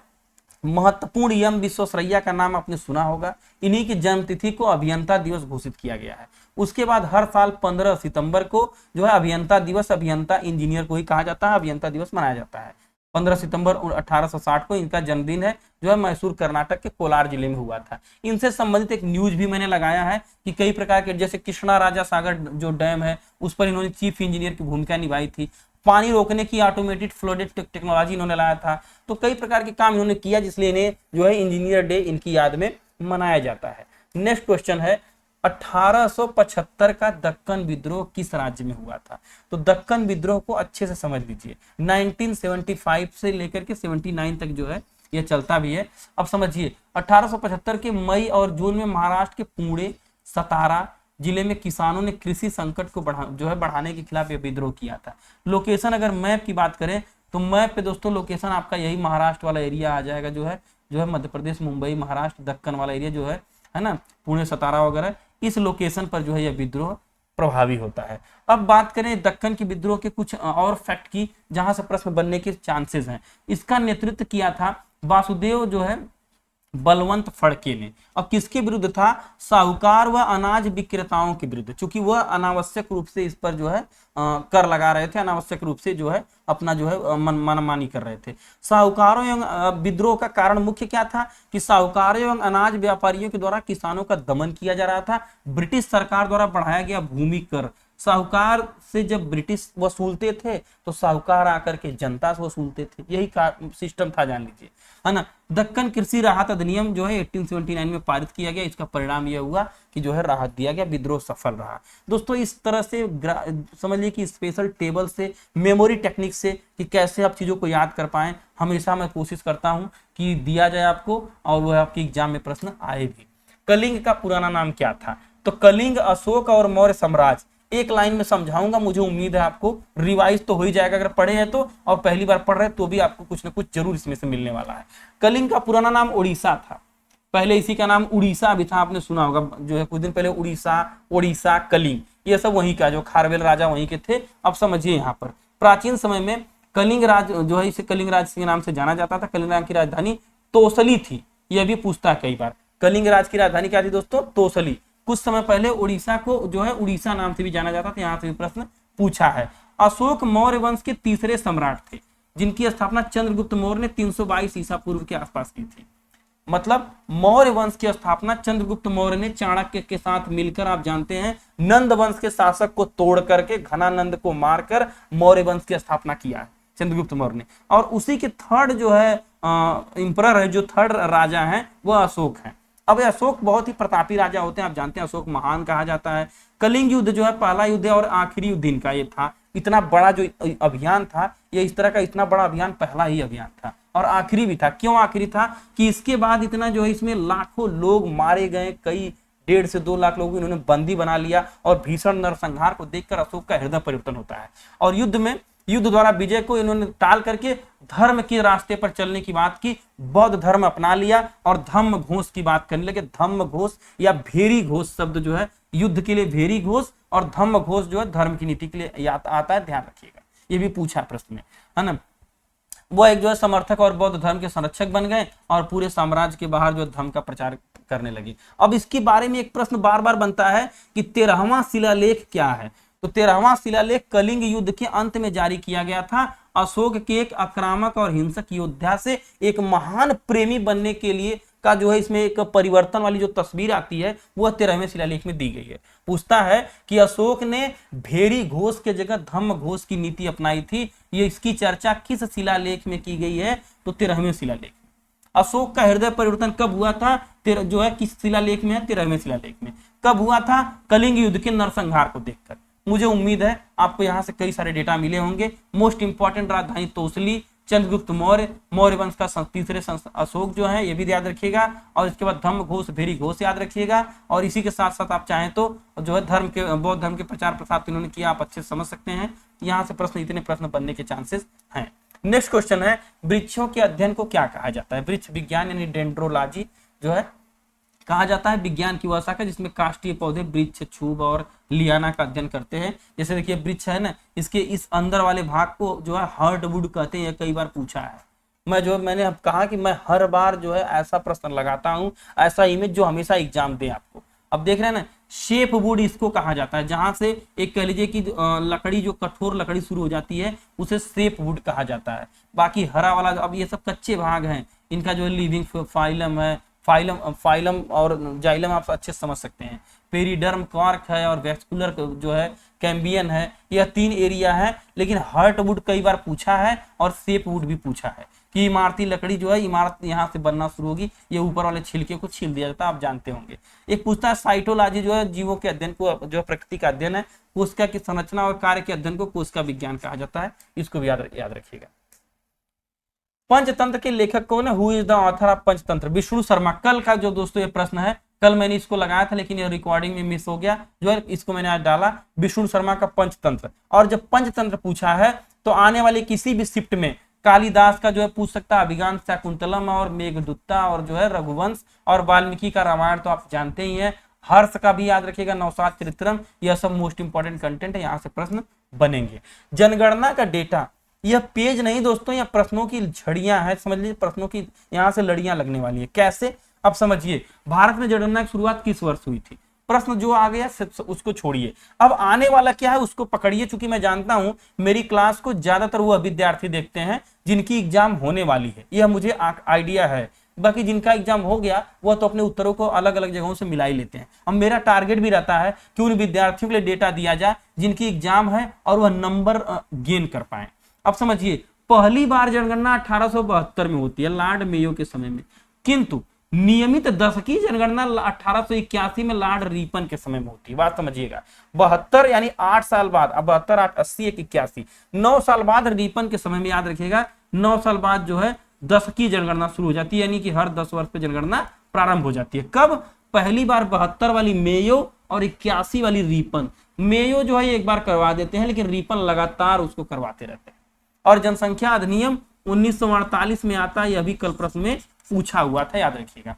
महत्वपूर्ण एम विश्वेश्वरैया का नाम आपने सुना होगा। इन्हीं की जन्मतिथि को अभियंता दिवस घोषित किया गया है। उसके बाद हर साल 15 सितंबर को जो है अभियंता दिवस, अभियंता इंजीनियर को ही कहा जाता है, अभियंता दिवस मनाया जाता है। 15 सितंबर 1860 को इनका जन्मदिन है, जो है मैसूर कर्नाटक के कोलार जिले में हुआ था। इनसे संबंधित एक न्यूज भी मैंने लगाया है कि कई प्रकार के, जैसे कृष्णा राजा सागर जो डैम है उस पर इन्होंने चीफ इंजीनियर की भूमिका निभाई थी। पानी रोकने की ऑटोमेटेड फ्लोडेड टेक्नोलॉजी इन्होंने लाया था। तो कई प्रकार के काम इन्होंने किया, जिसलिए इन्हें जो है इंजीनियर डे इनकी याद में मनाया जाता है। नेक्स्ट क्वेश्चन है, 1875 का दक्कन विद्रोह किस राज्य में हुआ था? तो दक्कन विद्रोह को अच्छे से समझ लीजिए, 1975 से लेकर के 79 तक जो है ये चलता भी है। अब समझिए, 1875 के मई और जून में महाराष्ट्र के पुणे, सतारा जिले में किसानों ने कृषि संकट को बढ़ाने के खिलाफ ये विद्रोह किया था। लोकेशन अगर मैप की बात करें तो मैप पे दोस्तों लोकेशन आपका यही महाराष्ट्र वाला एरिया आ जाएगा, जो है मध्य प्रदेश, मुंबई, महाराष्ट्र, दक्कन वाला एरिया जो है ना, पुणे, सतारा वगैरह, इस लोकेशन पर जो है यह विद्रोह प्रभावी होता है। अब बात करें दक्कन की विद्रोह के कुछ और फैक्ट की, जहां से प्रश्न बनने के चांसेस हैं। इसका नेतृत्व किया था वासुदेव जो है बलवंत फड़के ने। और किसके विरुद्ध था? साहूकार व अनाज विक्रेताओं के विरुद्ध, क्योंकि वह अनावश्यक रूप से इस पर जो है कर लगा रहे थे, अनावश्यक रूप से जो है अपना जो है मनमानी कर रहे थे। साहूकारों एवं विद्रोह का कारण मुख्य क्या था कि साहूकारों एवं अनाज व्यापारियों के द्वारा किसानों का दमन किया जा रहा था। ब्रिटिश सरकार द्वारा बढ़ाया गया भूमि कर साहूकार से जब ब्रिटिश वसूलते थे तो साहूकार आकर के जनता से वसूलते थे, यही सिस्टम था, जान लीजिए, है ना। दक्कन कृषि राहत अधिनियम जो है 1879 में पारित किया गया। इसका परिणाम यह हुआ कि जो है राहत दिया गया, विद्रोह सफल रहा। दोस्तों इस तरह से समझिए कि स्पेशल टेबल से, मेमोरी टेक्निक से कि कैसे आप चीजों को याद कर पाएं, हमेशा मैं कोशिश करता हूं कि दिया जाए आपको और वह आपके एग्जाम में प्रश्न आए भी। कलिंग का पुराना नाम क्या था? तो कलिंग अशोक और मौर्य साम्राज्य, एक लाइन में समझाऊंगा, मुझे उम्मीद है आपको रिवाइज तो हो ही जाएगा अगर पढ़े हैं तो, और पहली बार पढ़ रहे हैं तो भी आपको कुछ ना कुछ जरूर इसमें से मिलने वाला है। कलिंग का पुराना नाम उड़ीसा था, पहले इसी का नाम उड़ीसा भी था, आपने सुना होगा जो है कुछ दिन पहले उड़ीसा कलिंग, ये सब वहीं का, जो खारवेल राजा वहीं के थे। अब समझिए यहाँ पर प्राचीन समय में कलिंग राज जो है इसे कलिंग राज के नाम से जाना जाता था। कलिंग राज की राजधानी तोसली थी, यह भी पूछता है कई बार। कलिंग राज की राजधानी क्या थी दोस्तों? तोसली। कुछ समय पहले उड़ीसा को जो है उड़ीसा नाम से भी जाना जाता था, यहाँ से भी प्रश्न पूछा है। अशोक मौर्य वंश के तीसरे सम्राट थे, जिनकी स्थापना चंद्रगुप्त मौर्य ने 322 ईसा पूर्व के आसपास की थी। मतलब मौर्य वंश की स्थापना चंद्रगुप्त मौर्य ने चाणक्य के साथ मिलकर, आप जानते हैं, नंद वंश के शासक को तोड़ करके, घनानंद को मारकर मौर्य वंश की स्थापना किया है चंद्रगुप्त मौर्य ने। और उसी के थर्ड जो है इंपरर है, जो थर्ड राजा है वह अशोक है। अब अशोक बहुत ही प्रतापी राजा होते हैं, आप जानते हैं, अशोक महान कहा जाता है। कलिंग युद्ध जो है पहला युद्ध और आखिरी युद्ध इनका ये था। इतना बड़ा जो अभियान था, ये इस तरह का इतना बड़ा अभियान पहला ही अभियान था और आखिरी भी था। क्यों आखिरी था? कि इसके बाद इतना जो है इसमें लाखों लोग मारे गए, कई 1.5 से 2 लाख लोगों को इन्होंने बंदी बना लिया, और भीषण नरसंहार को देखकर अशोक का हृदय परिवर्तन होता है। और युद्ध द्वारा विजय को इन्होंने टाल करके धर्म के रास्ते पर चलने की बात की, बौद्ध धर्म अपना लिया और धम्म घोष की बात करने लगे। धम्म घोष या भेरी घोष शब्द जो है युद्ध के लिए भेरी घोष, और धम्म घोष जो है धर्म की नीति के लिए आता है, ध्यान रखिएगा, ये भी पूछा प्रश्न में, है ना। वो एक जो है समर्थक और बौद्ध धर्म के संरक्षक बन गए और पूरे साम्राज्य के बाहर जो धर्म का प्रचार करने लगे। अब इसके बारे में एक प्रश्न बार बार बनता है कि 13वां शिलालेख क्या है? तो 13वां शिलालेख कलिंग युद्ध के अंत में जारी किया गया था। अशोक के एक आक्रामक और हिंसक योद्धा से एक महान प्रेमी बनने के लिए का जो है इसमें एक परिवर्तन वाली जो तस्वीर आती है वह 13वें शिलालेख में दी गई है। पूछता है कि अशोक ने भेरी घोष के जगह धम्म घोष की नीति अपनाई थी, ये इसकी चर्चा किस शिलालेख में की गई है? तो 13वें शिलालेख। अशोक का हृदय परिवर्तन कब हुआ था? जो है किस शिलालेख में है? 13वें शिलालेख में। कब हुआ था? कलिंग युद्ध के नरसंहार को देखकर। मुझे उम्मीद है आपको यहाँ से कई सारे डेटा मिले होंगे। मोस्ट इंपॉर्टेंट राजधानी तोसली, चंद्रगुप्त मौर्य वंश का तीसरे अशोक जो है ये भी याद रखिएगा, और इसके बाद धम्म घोष भेरी घोष याद रखिएगा। और इसी के साथ साथ आप चाहें तो जो है बौद्ध धर्म के प्रचार प्रसार इन्होंने किया, आप अच्छे समझ सकते हैं। यहाँ से प्रश्न, इतने प्रश्न बनने के चांसेस हैं। नेक्स्ट क्वेश्चन है, वृक्षों के अध्ययन को क्या कहा जाता है? वृक्ष विज्ञान यानी डेंड्रोलॉजी जो है कहा जाता है विज्ञान की वह शाखा जिसमें काष्ठीय पौधे, वृक्ष, छूब और लियाना का अध्ययन करते हैं। जैसे देखिए वृक्ष है ना, इसके इस अंदर वाले भाग को जो है हार्डवुड कहते हैं, कई बार पूछा है। मैंने अब कहा कि मैं हर बार जो है ऐसा प्रश्न लगाता हूं, ऐसा इमेज जो हमेशा एग्जाम दे आपको। अब देख रहे हैं ना, शेप वुड इसको कहा जाता है, जहां से एक कह लीजिए कि लकड़ी जो कठोर लकड़ी शुरू हो जाती है उसे शेप वुड कहा जाता है। बाकी हरा वाला, अब ये सब कच्चे भाग हैं, इनका जो है लिविंग फाइलम है, फाइलम और जाइलम आप अच्छे समझ सकते हैं। पेरिडर्म कॉर्क है और वैस्कुलर जो है कैम्बियन है, यह 3 एरिया है। लेकिन हार्टवुड कई बार पूछा है और शेपवुड भी पूछा है कि इमारती लकड़ी जो है इमारत यहाँ से बनना शुरू होगी, ये ऊपर वाले छिलके को छील दिया जाता है, आप जानते होंगे। एक पूछता है साइटोलॉजी जो है जीवों के अध्ययन को, जो प्रकृति का अध्ययन है, कोशिका की संरचना और कार्य के अध्ययन को कोशिका विज्ञान कहा जाता है, इसको भी याद रखिएगा। पंचतंत्र के लेखक कौन है? Who is the author of Panchatantra? Vishnu Sharma. कल का जो दोस्तों ये प्रश्न है, कल मैंने इसको लगाया था लेकिन ये रिकॉर्डिंग में मिस हो गया, जो है इसको मैंने आज डाला। विष्णु शर्मा का पंचतंत्र। और जब पंचतंत्र पूछा है तो आने वाले किसी भी शिफ्ट में कालिदास का जो है पूछ सकता है, अभिज्ञान शाकुंतलम और मेघदूता और जो है रघुवंश और वाल्मीकि का रामायण तो आप जानते ही हैं। हर्ष का भी याद रखिएगा, नवसाद चरित्रम, यह सब मोस्ट इंपॉर्टेंट कंटेंट है, यहाँ से प्रश्न बनेंगे। जनगणना का डेटा, यह पेज नहीं दोस्तों, यह प्रश्नों की झड़ियां हैं, समझ लीजिए प्रश्नों की यहाँ से लड़ियां लगने वाली है। कैसे? अब समझिए, भारत में जनगणना की शुरुआत किस वर्ष हुई थी? प्रश्न जो आ गया उसको छोड़िए, अब आने वाला क्या है उसको पकड़िए। चूंकि मैं जानता हूं मेरी क्लास को ज्यादातर वह विद्यार्थी देखते हैं जिनकी एग्जाम होने वाली है, यह मुझे आइडिया है। बाकी जिनका एग्जाम हो गया वह तो अपने उत्तरों को अलग अलग जगहों से मिला ही लेते हैं। अब मेरा टारगेट भी रहता है कि उन विद्यार्थियों के लिए डेटा दिया जाए जिनकी एग्जाम है और वह नंबर गेन कर पाए। अब समझिए, पहली बार जनगणना 1872 में होती है लॉर्ड मेयो के समय में, किंतु नियमित दशकीय जनगणना 1881 में लॉर्ड रिपन के समय में होती है। बात समझिएगा, 72 यानी 8 साल बाद, अब 72 8 80 81 9 साल बाद रिपन के समय में, याद रखिएगा 9 साल बाद जो है दशकीय जनगणना शुरू हो जाती है, यानी कि हर 10 वर्ष पे जनगणना प्रारंभ हो जाती है। कब? पहली बार 72 वाली मेयो और 81 वाली रिपन। मेयो जो है एक बार करवा देते हैं, लेकिन रिपन लगातार उसको करवाते रहते हैं। और जनसंख्या अधिनियम 1948 में आता है, यह भी कल प्रश्न में पूछा हुआ था, याद रखिएगा।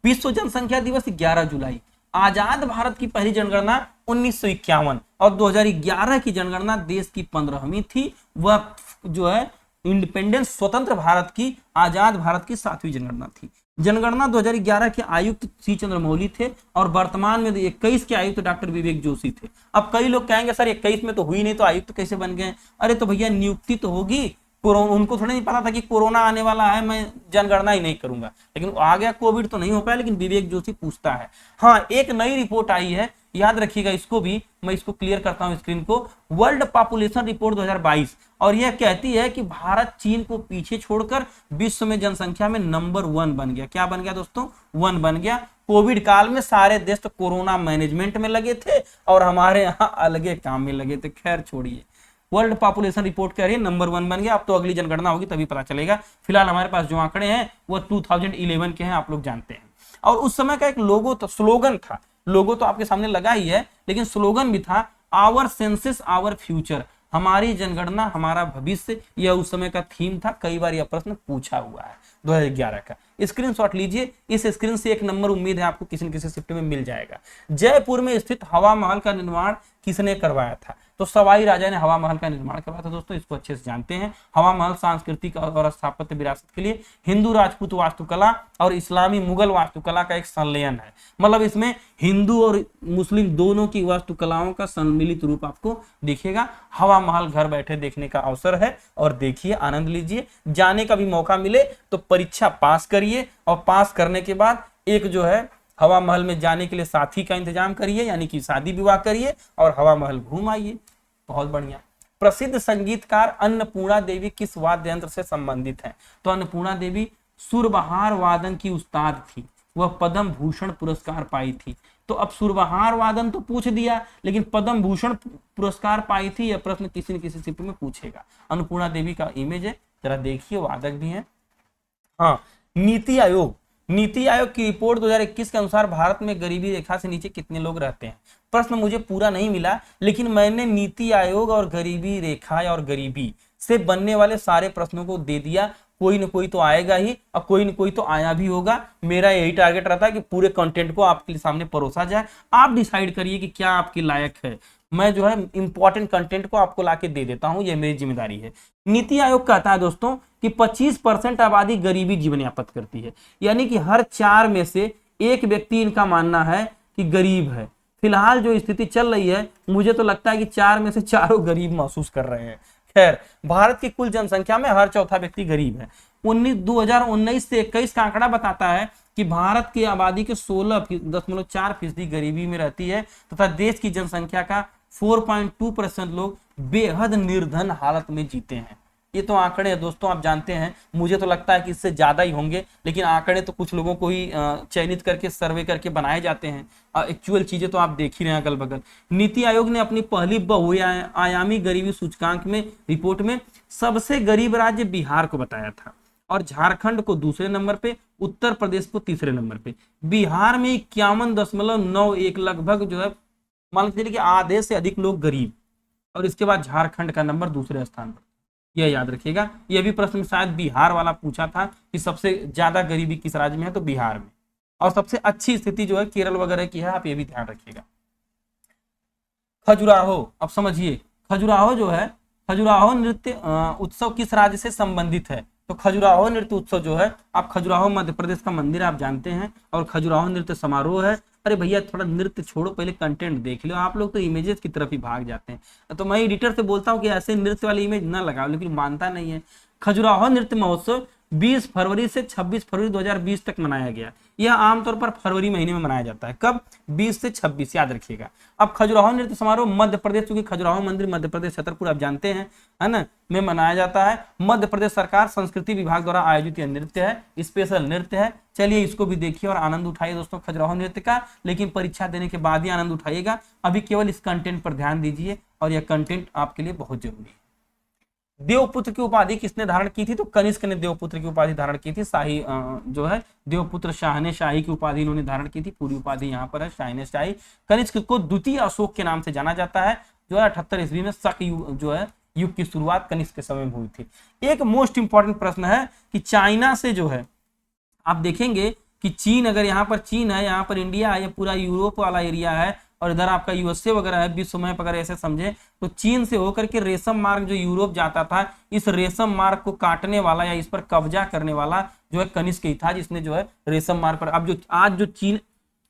विश्व जनसंख्या दिवस 11 जुलाई। आजाद भारत की पहली जनगणना 1951 और 2011 की जनगणना देश की 15वीं थी। वह जो है इंडिपेंडेंस स्वतंत्र भारत की, आजाद भारत की 7वीं जनगणना थी। जनगणना 2011 के आयुक्त सी चंद्रमौली थे और वर्तमान में 21 के आयुक्त डॉक्टर विवेक जोशी थे। अब कई लोग कहेंगे सर 21 में तो हुई नहीं तो आयुक्त कैसे बन गए? अरे तो भैया नियुक्ति तो होगी, उनको थोड़ा नहीं पता था कि कोरोना आने वाला है, मैं जनगणना ही नहीं करूंगा, लेकिन आ गया कोविड तो नहीं हो पाया, लेकिन विवेक जोशी पूछता है। हाँ, एक नई रिपोर्ट आई है, याद रखिएगा इसको भी, मैं इसको क्लियर करता हूं स्क्रीन को। वर्ल्ड पॉपुलेशन रिपोर्ट 2022, और यह कहती है कि भारत चीन को पीछे छोड़कर विश्व में जनसंख्या में नंबर 1 बन गया। क्या बन गया दोस्तों? 1 बन गया। कोविड काल में सारे देश तो कोरोना मैनेजमेंट में लगे थे और हमारे यहाँ अलगे काम में लगे थे। खैर छोड़िए, वर्ल्ड पॉपुलेशन रिपोर्ट कह रही है नंबर 1 बन गया। अब तो अगली जनगणना होगी तभी पता चलेगा। फिलहाल हमारे पास जो आंकड़े हैं वो 2011 के हैं, आप लोग जानते हैं। और उस समय का एक लोगो तो स्लोगन था, लोगो तो आपके सामने लगा ही है, लेकिन स्लोगन भी था, आवर सेंसस आवर फ्यूचर, हमारी जनगणना हमारा भविष्य। यह उस समय का थीम था। कई बार यह प्रश्न पूछा हुआ है 2011 का। स्क्रीनशॉट लीजिए, इस स्क्रीन से 1 नंबर उम्मीद है आपको किसी न किसी शिफ्ट में मिल जाएगा। जयपुर में स्थित हवा महल का निर्माण किसने करवाया था? तो सवाई राजा ने हवा महल का निर्माण करवाया था। दोस्तों इसको अच्छे से जानते हैं। हवा महल सांस्कृतिक और स्थापत्य विरासत के लिए हिंदू राजपूत वास्तुकला और इस्लामी मुगल वास्तुकला का एक संलयन है। मतलब इसमें हिंदू और मुस्लिम दोनों की वास्तुकलाओं का सम्मिलित रूप आपको दिखेगा। हवा महल घर बैठे देखने का अवसर है और देखिए, आनंद लीजिए। जाने का भी मौका मिले तो परीक्षा पास करिए और पास करने के बाद एक जो है हवा महल में जाने के लिए साथी का इंतजाम करिए, यानी कि शादी विवाह करिए और हवा महल घूम आइए। बहुत बढ़िया। प्रसिद्ध संगीतकार अन्नपूर्णा देवी किस वाद्य यंत्र से संबंधित है? तो अन्नपूर्णा देवी सुरबहार वादन की उस्ताद थी। वह पद्म भूषण पुरस्कार पाई थी। तो अब सुरबहार वादन तो पूछ दिया, लेकिन पद्म भूषण पुरस्कार पाई थी, यह प्रश्न किसी न किसी शिफ्ट में पूछेगा। अन्नपूर्णा देवी का इमेज है, जरा देखिए, वादक भी है। हाँ, नीति आयोग की रिपोर्ट 2021 के अनुसार भारत में गरीबी रेखा से नीचे कितने लोग रहते हैं? प्रश्न मुझे पूरा नहीं मिला, लेकिन मैंने नीति आयोग और गरीबी रेखा और गरीबी से बनने वाले सारे प्रश्नों को दे दिया। कोई न कोई तो आएगा ही और कोई न कोई तो आया भी होगा। मेरा यही टारगेट रहता है कि पूरे कंटेंट को आपके सामने परोसा जाए। आप डिसाइड करिए कि क्या आपके लायक है। मैं जो है इंपॉर्टेंट कंटेंट को आपको लाके दे देता हूं, यह मेरी जिम्मेदारी है। नीति आयोग कहता है दोस्तों कि 25% आबादी गरीबी जीवन यापन करती है, यानी कि हर 4 में से 1 व्यक्ति इनका मानना है कि गरीब है। फिलहाल जो स्थिति चल रही है, मुझे तो लगता है कि 4 में से 4 गरीब महसूस कर रहे हैं। खैर, भारत की कुल जनसंख्या में हर चौथा व्यक्ति गरीब है। 2019 से 21 का आंकड़ा बताता है कि भारत की आबादी के 16.4% गरीबी में रहती है तथा देश की जनसंख्या का 4.2% लोग बेहद निर्धन हालत में जीते हैं। ये तो आंकड़े हैं दोस्तों, आप जानते हैं। मुझे तो लगता है कि इससे ज्यादा ही होंगे, लेकिन आंकड़े तो कुछ लोगों को ही चयनित करके सर्वे करके बनाए जाते हैं। एक्चुअल चीजें तो आप देख ही रहे हैं अगल बगल। नीति आयोग ने अपनी पहली बहुआयामी गरीबी सूचकांक में रिपोर्ट में सबसे गरीब राज्य बिहार को बताया था और झारखंड को दूसरे नंबर पे, उत्तर प्रदेश को तीसरे नंबर पे। बिहार में 51.91 लगभग जो है मान लीजिए कि आधे से अधिक लोग गरीब, और इसके बाद झारखंड का नंबर दूसरे स्थान पर। यह याद रखिएगा। यह भी प्रश्न शायद बिहार वाला पूछा था कि सबसे ज्यादा गरीबी किस राज्य में है, तो बिहार में। और सबसे अच्छी स्थिति जो है केरल वगैरह की है, आप ये भी ध्यान रखिएगा। खजुराहो, अब समझिए, खजुराहो जो है, खजुराहो नृत्य उत्सव किस राज्य से संबंधित है? तो खजुराहो नृत्य उत्सव जो है, आप खजुराहो मध्य प्रदेश का मंदिर आप जानते हैं, और खजुराहो नृत्य समारोह है। अरे भैया थोड़ा नृत्य छोड़ो, पहले कंटेंट देख लो। आप लोग तो इमेजेस की तरफ ही भाग जाते हैं। तो मैं एडिटर से बोलता हूँ कि ऐसे नृत्य वाली इमेज ना लगाओ, लेकिन मानता नहीं है। खजुराहो नृत्य महोत्सव 20 फरवरी से 26 फरवरी 2020 तक मनाया गया। यह आमतौर पर फरवरी महीने में मनाया जाता है। कब? 20 से 26, याद रखिएगा। अब खजुराहो नृत्य समारोह मध्य प्रदेश, क्योंकि खजुराहो मंदिर मध्य प्रदेश छतरपुर आप जानते हैं, है ना, में मनाया जाता है। मध्य प्रदेश सरकार संस्कृति विभाग द्वारा आयोजित यह नृत्य है, स्पेशल नृत्य है। चलिए इसको भी देखिए और आनंद उठाइए दोस्तों खजुराहो नृत्य का, लेकिन परीक्षा देने के बाद ही आनंद उठाइएगा। अभी केवल इस कंटेंट पर ध्यान दीजिए और यह कंटेंट आपके लिए बहुत जरूरी है। देवपुत्र की उपाधि किसने धारण की थी? तो कनिष्क ने देवपुत्र की उपाधि धारण की थी। शाही जो है देवपुत्र शाह ने शाही की उपाधि इन्होंने धारण की थी। पूरी उपाधि यहाँ पर है, शाही ने शाही। कनिष्क को द्वितीय अशोक के नाम से जाना जाता है। जो है 78 ईस्वी में शक जो है युग की शुरुआत कनिष्क के समय में हुई थी। एक मोस्ट इंपॉर्टेंट प्रश्न है कि चाइना से जो है आप देखेंगे कि चीन, अगर यहाँ पर चीन है, यहाँ पर इंडिया है, ये पूरा यूरोप वाला एरिया है और इधर आपका यूएसए वगैरह है। विश्व में अगर ऐसे समझे तो चीन से होकर के रेशम मार्ग जो यूरोप जाता था, इस रेशम मार्ग को काटने वाला या इस पर कब्जा करने वाला जो है कनिष्क ही था, जिसने जो है रेशम मार्ग पर अब जो आज जो चीन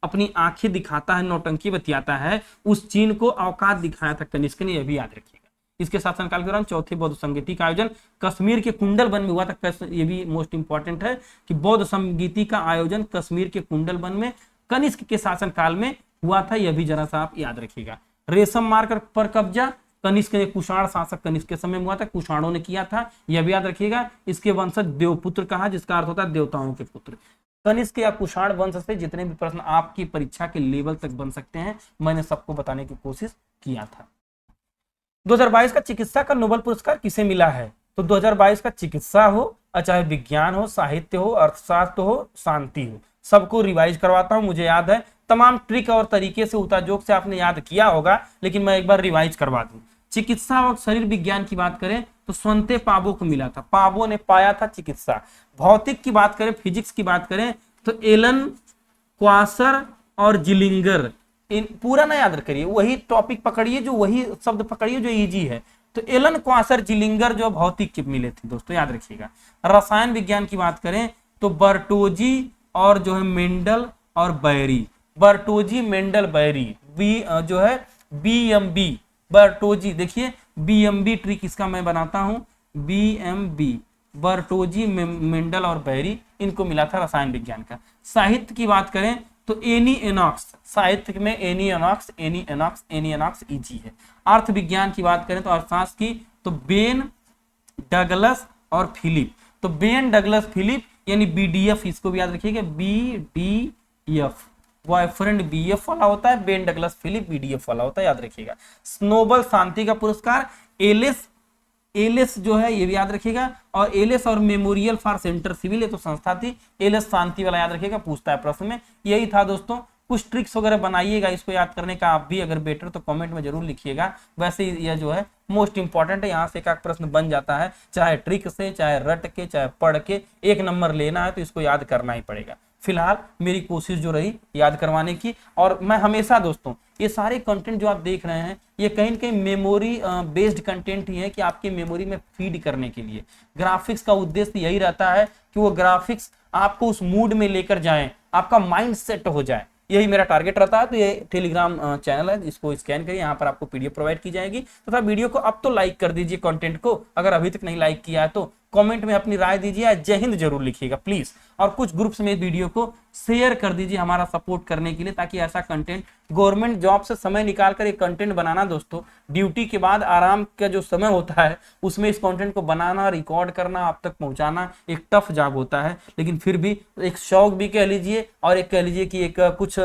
अपनी आंखें दिखाता है, नौटंकी बतियाता है, उस चीन को औकात दिखाया था कनिष्क ने, यह भी याद रखिएगा। इसके शासनकाल के दौरान चौथे बौद्ध संगीति का आयोजन कश्मीर के कुंडल वन में हुआ था। ये भी मोस्ट इंपॉर्टेंट है कि बौद्ध संगीति का आयोजन कश्मीर के कुंडल वन में कनिष्क के शासनकाल में हुआ था। यह भी जरा सा आप याद रखिएगा। रेशम मार्ग पर कब्जा कनिष्क ने, कुषाण शासक कनिष्क के समय में हुआ था, कुषाणों ने किया था, यह भी याद रखिएगा। इसके वंशज देवपुत्र कहा, जिसका अर्थ होता है देवताओं के पुत्र। कनिष्क या कुषाण वंश से जितने भी प्रश्न आपकी परीक्षा के लेवल तक बन सकते हैं, मैंने सबको बताने की कोशिश किया था। 2022 का चिकित्सा का नोबेल पुरस्कार किसे मिला है? तो 2022 का चिकित्सा हो, चाहे विज्ञान हो, साहित्य हो, अर्थशास्त्र हो, शांति हो, सबको रिवाइज करवाता हूं। मुझे याद है तमाम ट्रिक और तरीके से उताजोक से आपने याद किया होगा, लेकिन मैं एक बार रिवाइज करवा दूं। चिकित्सा और शरीर विज्ञान की बात करें तो स्वंते पाबो को मिला था, पाबो ने पाया था चिकित्सा। भौतिक की बात करें, फिजिक्स की बात करें तो एलन क्वासर और जिलिंगर, पूरा ना याद करिए, वही टॉपिक पकड़िए, जो वही शब्द पकड़िए जो इजी है। तो एलन क्वासर जिलिंगर जो भौतिक के मिले थे दोस्तों, याद रखिएगा। रसायन विज्ञान की बात करें तो बर्टोजी और जो है मेंडल और बैरी, बर्टोजी मेंडल बैरी, बी जो है बीएमबी बर्टोजी। देखिए बीएमबी ट्रिक इसका मैं बनाता हूं, बीएमबी बर्टोजी मेंडल और बैरी, इनको मिला था रसायन विज्ञान का। साहित्य की बात करें तो एनी एनॉक्स, साहित्य में एनी एनॉक्स इजी है। अर्थ विज्ञान की बात करें तो अर्थशास्त्र की तो बेन डगलस और फिलिप, तो बेन डगलस फिलिप यानी बीडीएफ, इसको भी याद रखिएगा, बीडीएफ बॉयफ्रेंड बीएफ वाला होता है, बेन डगलस फिलिप बीडीएफ वाला होता है, याद रखिएगा। नोबेल शांति का पुरस्कार एलिस जो है ये भी याद रखिएगा, और एलिस और मेमोरियल फॉर सेंटर सिविल, ये तो संस्था थी, एलिस शांति वाला याद रखिएगा, पूछता है प्रश्न में। यही था दोस्तों, कुछ ट्रिक्स वगैरह बनाइएगा इसको याद करने का आप भी, अगर बेटर तो कमेंट में जरूर लिखिएगा। वैसे यह जो है मोस्ट इंपॉर्टेंट है, यहाँ से एक प्रश्न बन जाता है, चाहे ट्रिक से, चाहे रट के, चाहे पढ़ के, 1 नंबर लेना है तो इसको याद करना ही पड़ेगा। फिलहाल मेरी कोशिश जो रही याद करवाने की, और मैं हमेशा दोस्तों ये सारे कंटेंट जो आप देख रहे हैं ये कहीं न कहीं मेमोरी बेस्ड कंटेंट ही है, कि आपके मेमोरी में फीड करने के लिए। ग्राफिक्स का उद्देश्य यही रहता है कि वो ग्राफिक्स आपको उस मूड में लेकर जाएं, आपका माइंड सेट हो जाए, यही मेरा टारगेट रहता है। तो ये टेलीग्राम चैनल है, इसको स्कैन करिए, यहाँ पर आपको पीडीएफ प्रोवाइड की जाएगी। तथा वीडियो को अब तो लाइक कर दीजिए कंटेंट को, अगर अभी तक नहीं लाइक किया है तो कमेंट में अपनी राय दीजिए, जय हिंद जरूर लिखिएगा प्लीज, और कुछ ग्रुप्स में वीडियो को शेयर कर दीजिए हमारा सपोर्ट करने के लिए, ताकि ऐसा कंटेंट गवर्नमेंट जॉब से समय निकाल कर एक कंटेंट बनाना दोस्तों, ड्यूटी के बाद आराम का जो समय होता है उसमें इस कंटेंट को बनाना, रिकॉर्ड करना, आप तक पहुंचाना एक टफ जॉब होता है, लेकिन फिर भी एक शौक भी कह लीजिए, और एक कह लीजिए कि एक कुछ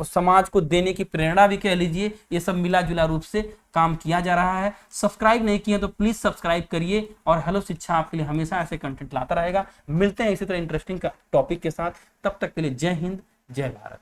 समाज को देने की प्रेरणा भी कह लीजिए, ये सब मिला जुला रूप से काम किया जा रहा है। सब्सक्राइब नहीं किया तो प्लीज सब्सक्राइब करिए, और हेलो शिक्षा आपके लिए हमेशा ऐसे कंटेंट लाता रहेगा। मिलते हैं इसी तरह इंटरेस्टिंग टॉपिक के साथ, तब तक के लिए जय हिंद, जय भारत।